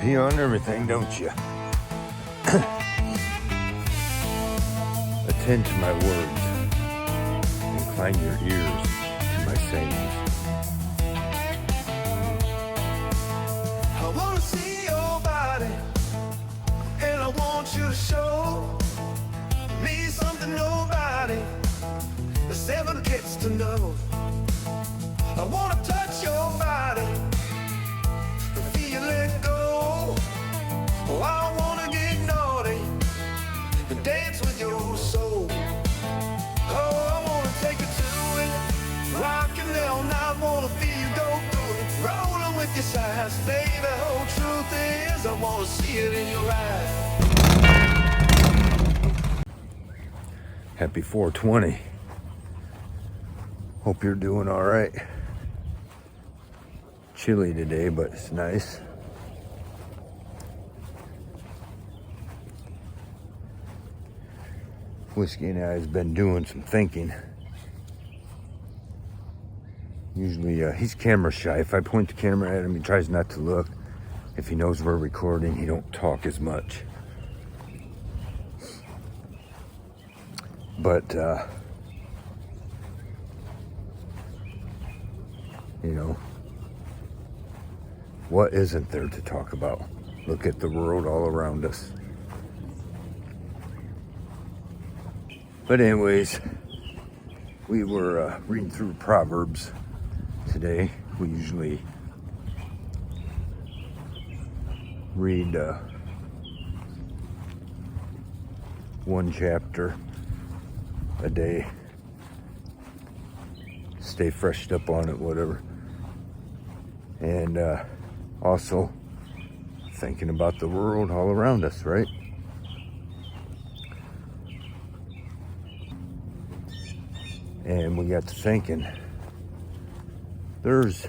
pee on everything, don't you? Attend to my words. Incline your ears to my sayings. I wanna see your body, and I want you to show me something nobody has ever gets to know. I wanna touch your body and feel it go. Oh, I wanna get naughty and dance with your soul. Oh, I wanna take you to it, rockin' all night, wanna feel you go through it, rollin' with your sides, baby. Whole truth is, I wanna see it in your eyes. Happy 420. Hope you're doing all right. Chilly today, but it's nice. Whiskey and I has been doing some thinking. Usually he's camera shy. If I point the camera at him, he tries not to look. If he knows we're recording, he don't talk as much. But you know, what isn't there to talk about? Look at the world all around us. But anyways, we were reading through Proverbs today. We usually read one chapter a day. Stay freshed up on it, whatever. And also thinking about the world all around us, right? And we got to thinking, there's,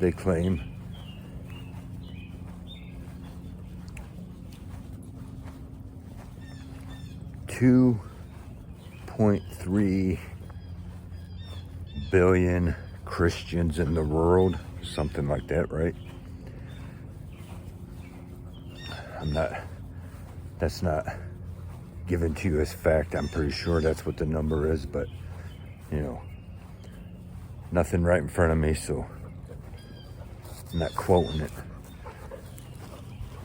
they claim, $2.3 billion Christians in the world, something like that, right? That's not given to you as fact. I'm pretty sure that's what the number is, but you know, nothing right in front of me, so I'm not quoting it,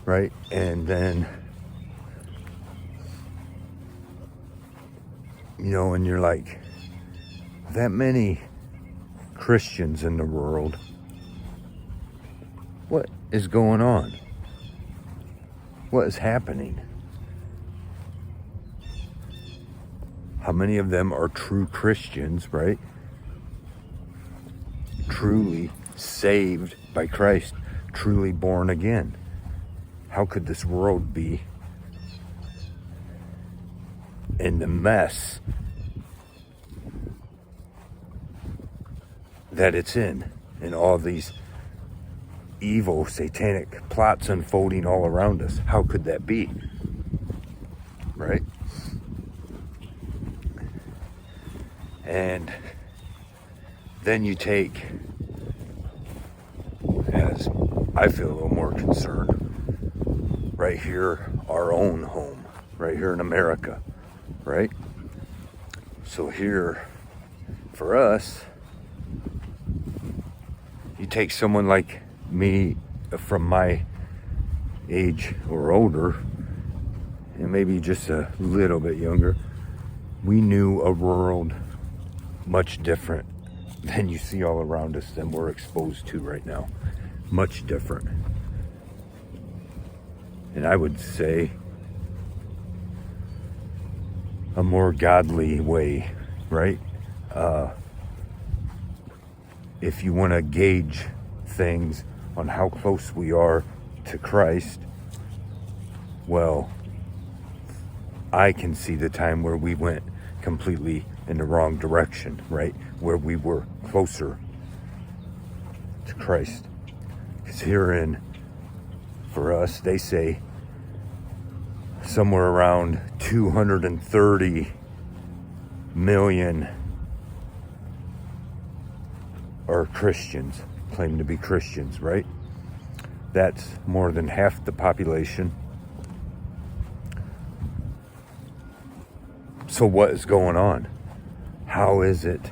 right? And then, you know, and you're like, that many Christians in the world, what is going on? What is happening? How many of them are true Christians, right? Truly saved by Christ, truly born again. How could this world be in the mess that it's in, and all these evil satanic plots unfolding all around us? How could that be? Right? And then you take, as I feel a little more concerned, right here, our own home, right here in America, right? So here, for us, you take someone like me from my age or older, and maybe just a little bit younger, we knew a world much different than you see all around us, than we're exposed to right now. Much different. And I would say a more godly way, right? If you want to gauge things on how close we are to Christ, well, I can see the time where we went completely in the wrong direction, right? Where we were closer to Christ. Because herein, for us, they say somewhere around 230 million are Christians, claim to be Christians, right? That's more than half the population. So what is going on? How is it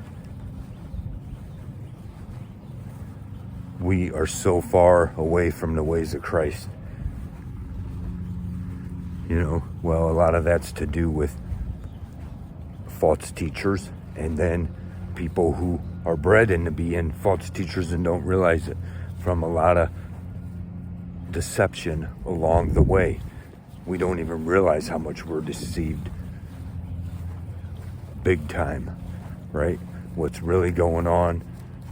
we are so far away from the ways of Christ? Well, a lot of that's to do with false teachers, and then people who are bred into being false teachers and don't realize it, from a lot of deception along the way. We don't even realize how much we're deceived. Big time, right? What's really going on,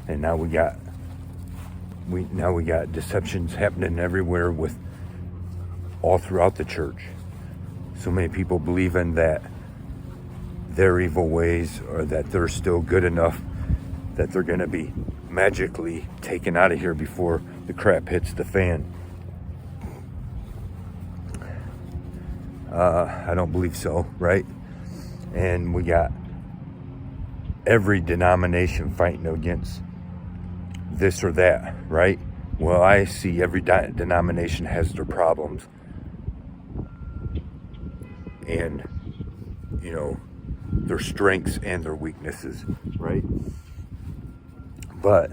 and now we got deceptions happening everywhere, with all throughout the church. So many people believing that their evil ways, or that they're still good enough, that they're going to be magically taken out of here before the crap hits the fan. I don't believe so, right? And we got every denomination fighting against this or that, right? Well, I see every denomination has their problems, and their strengths and their weaknesses, right? But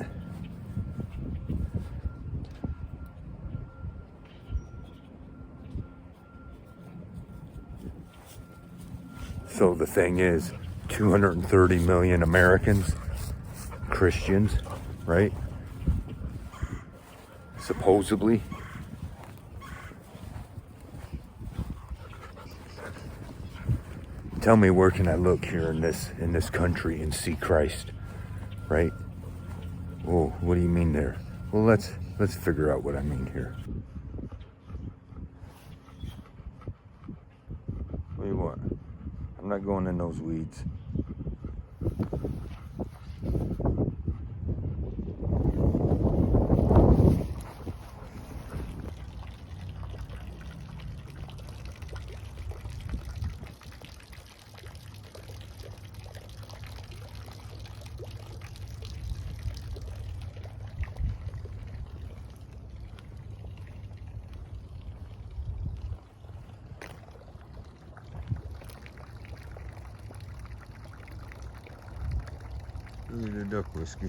so the thing is, 230 million Americans, Christians, right? Supposedly. Tell me, where can I look here in this country and see Christ, right? Oh, what do you mean there? Well, let's figure out what I mean here. What do you want? I'm not going in those weeds. Look at the duck whiskey.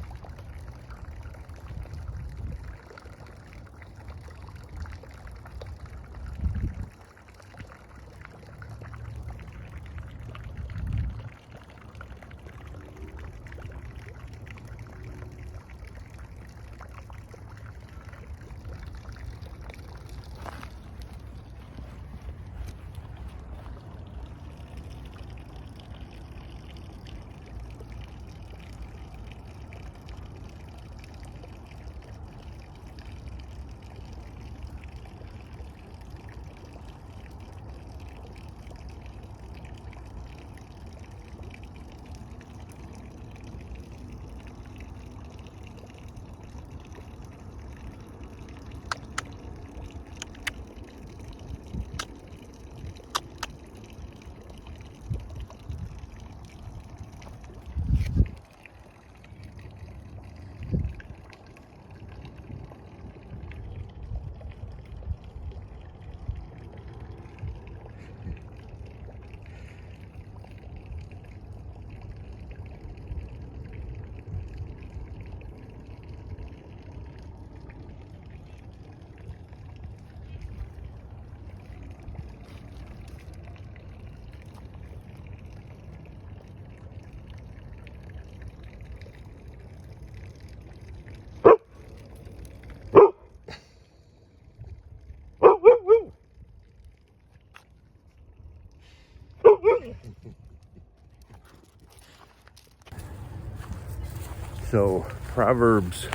So Proverbs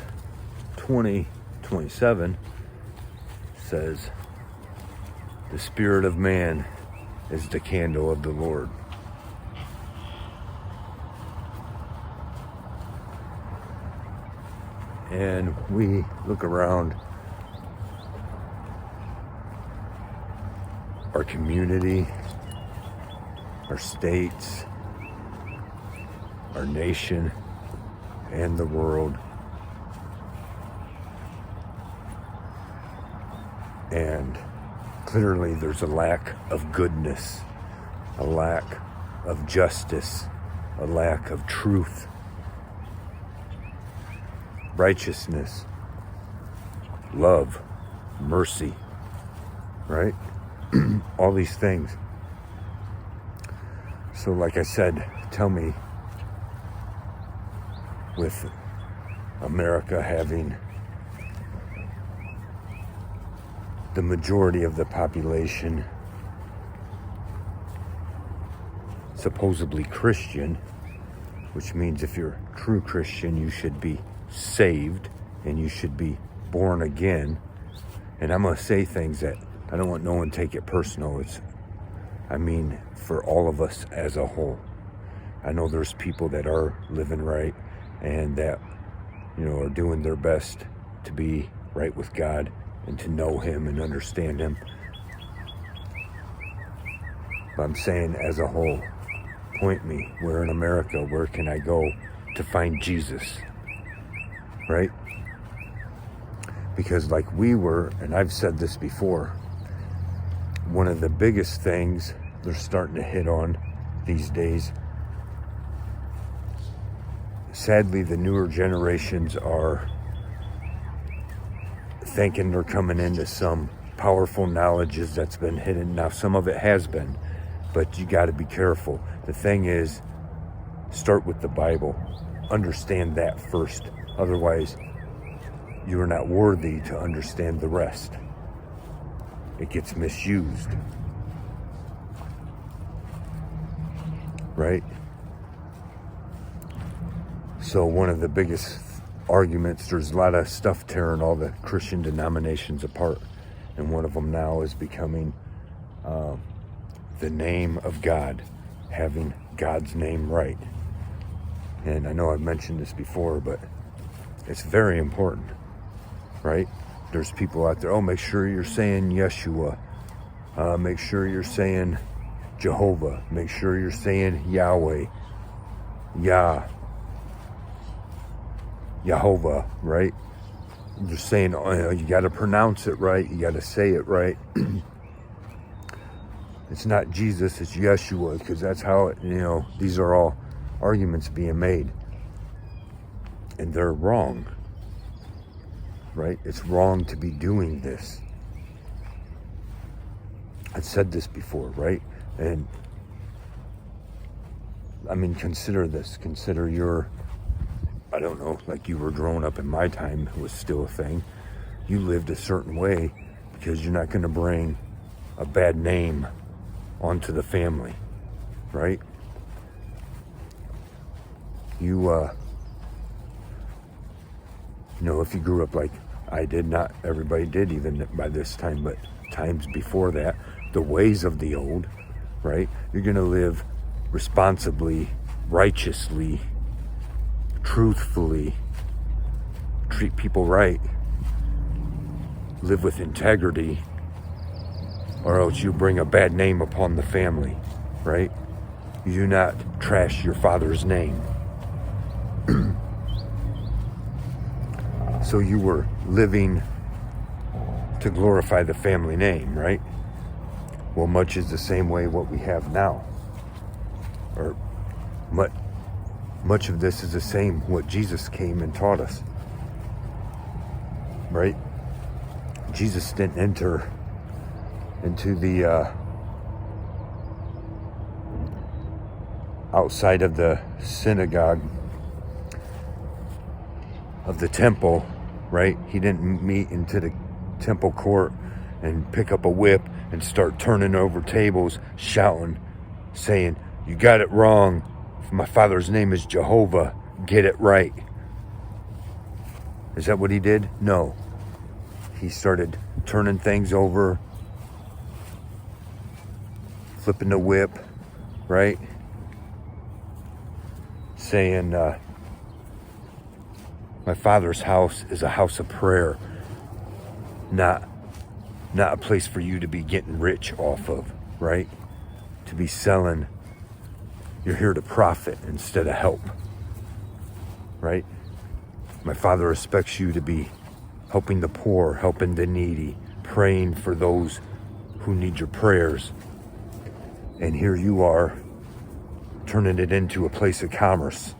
20:27 says, "The spirit of man is the candle of the Lord." And we look around our community, our states, our nation, and the world. And clearly there's a lack of goodness, a lack of justice, a lack of truth, righteousness, love, mercy, right? All these things. So like I said, tell me, with America having the majority of the population supposedly Christian, which means if you're a true Christian, you should be saved and you should be born again. And I'm going to say things that I don't want no one to take it personal. I mean for all of us as a whole. I know there's people that are living right and that, are doing their best to be right with God and to know Him and understand Him. But I'm saying as a whole, point me, where in America, where can I go to find Jesus, right? Because like we were, and I've said this before, one of the biggest things they're starting to hit on these days, sadly the newer generations are thinking they're coming into some powerful knowledges that's been hidden. Now some of it has been, but you got to be careful. The thing is, start with the Bible. Understand that first. Otherwise, you are not worthy to understand the rest. It gets misused. Right? So one of the biggest arguments, there's a lot of stuff tearing all the Christian denominations apart. And one of them now is becoming the name of God, having God's name right. And I know I've mentioned this before, but it's very important, right? There's people out there, make sure you're saying Yeshua. Make sure you're saying Jehovah. Make sure you're saying Yahweh. Yehovah, right? You're saying, you got to pronounce it right. You got to say it right. It's not Jesus, it's Yeshua, because that's how it, these are all arguments being made. And they're wrong, right? It's wrong to be doing this. I've said this before, right? And I mean, consider this. Consider I don't know, like you were growing up in my time, it was still a thing. You lived a certain way because you're not going to bring a bad name onto the family, right? If you grew up like I did, not everybody did even by this time, but times before that, the ways of the old, right? You're going to live responsibly, righteously, truthfully, treat people right, live with integrity, or else you bring a bad name upon the family, right? You do not trash your father's name. So you were living to glorify the family name, right? Well, much is the same way what we have now. Or much of this is the same what Jesus came and taught us, right? Jesus didn't enter into the outside of the synagogue of the temple, right? He didn't meet into the temple court and pick up a whip and start turning over tables, shouting, saying, "You got it wrong. My father's name is Jehovah. Get it right." Is that what he did? No. He started turning things over, flipping the whip, right? Saying, my father's house is a house of prayer, not a place for you to be getting rich off of, right? To be selling. You're here to profit instead of help, right? My father expects you to be helping the poor, helping the needy, praying for those who need your prayers. And here you are, turning it into a place of commerce.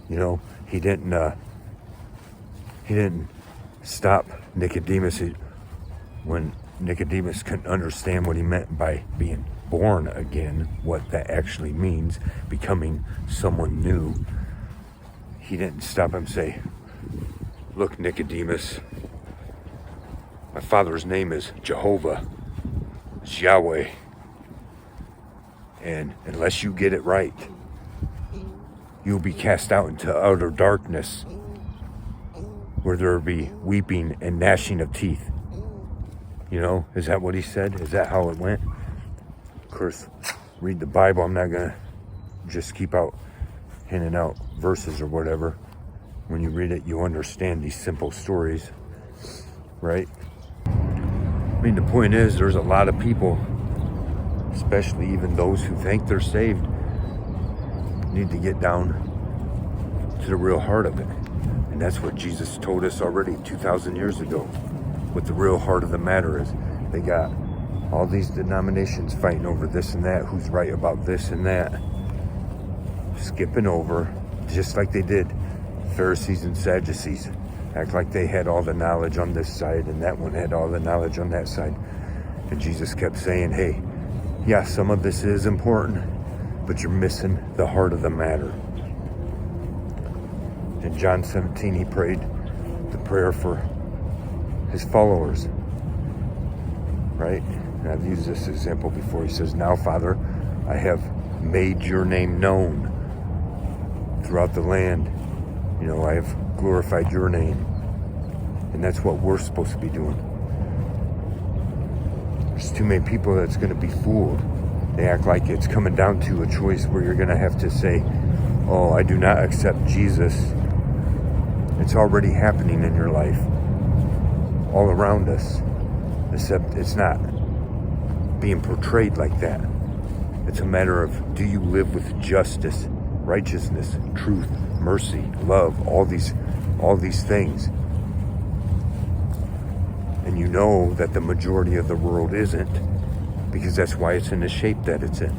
You know, he didn't stop Nicodemus when Nicodemus couldn't understand what he meant by being born again, what that actually means, becoming someone new. He didn't stop him and say, look, Nicodemus, my Father's name is Jehovah, it's Yahweh. And unless you get it right, you'll be cast out into outer darkness, where there will be weeping and gnashing of teeth. You know, is that what he said? Is that how it went? Of course, read the Bible. I'm not going to just keep handing out verses or whatever. When you read it, you understand these simple stories, right? I mean, the point is, there's a lot of people, especially even those who think they're saved, need to get down to the real heart of it. And that's what Jesus told us already 2,000 years ago. What the real heart of the matter is. They got all these denominations fighting over this and that, who's right about this and that, skipping over, just like they did Pharisees and Sadducees. Act like they had all the knowledge on this side and that one had all the knowledge on that side. And Jesus kept saying, hey, yeah, some of this is important, but you're missing the heart of the matter. In John 17, he prayed the prayer for his followers, right? And I've used this example before. He says, now, Father, I have made your name known throughout the land. You know, I have glorified your name. And that's what we're supposed to be doing. There's too many people that's going to be fooled. They act like it's coming down to a choice where you're going to have to say, oh, I do not accept Jesus. It's already happening in your life, all around us, except it's not being portrayed like that. It's a matter of, do you live with justice, righteousness, truth, mercy, love, all these things? And you know that the majority of the world isn't, because that's why it's in the shape that it's in.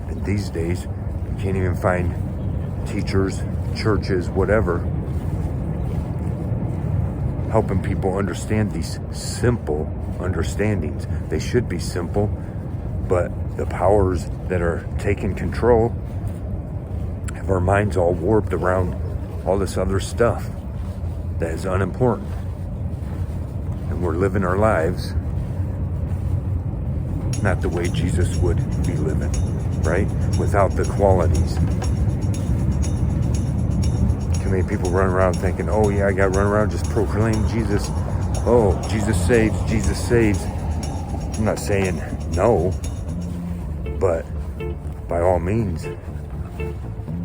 And these days, you can't even find teachers, churches, whatever, helping people understand these simple understandings. They should be simple, but the powers that are taking control have our minds all warped around all this other stuff that is unimportant. And we're living our lives not the way Jesus would be living, right? Without the qualities. Too many people run around thinking, oh yeah, I got to run around just proclaim Jesus. Oh, Jesus saves, Jesus saves. I'm not saying no, but by all means,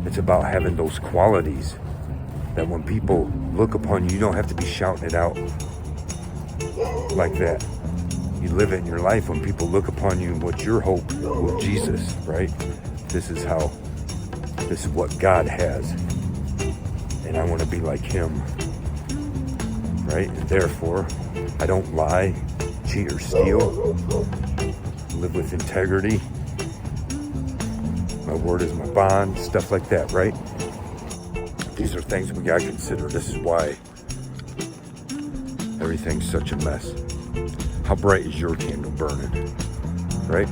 it's about having those qualities that when people look upon you, you don't have to be shouting it out like that. You live it in your life when people look upon you. What's your hope? Well, Jesus, right? This is what God has. And I want to be like him, right? And therefore, I don't lie, cheat, or steal. Live with integrity. My word is my bond, stuff like that, right? These are things we gotta consider. This is why everything's such a mess. How bright is your candle burning, right?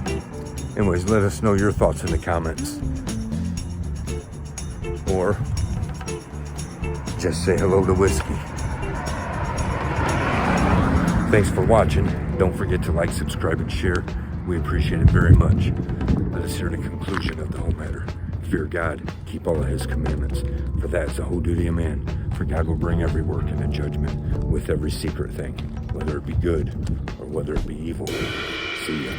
Anyways, let us know your thoughts in the comments. Or just say hello to whiskey. Thanks for watching. Don't forget to like, subscribe, and share. We appreciate it very much. Let us hear the conclusion of the whole matter. Fear God, keep all of his commandments, for that is the whole duty of man. For God will bring every work into judgment with every secret thing, whether it be good or whether it be evil. See ya.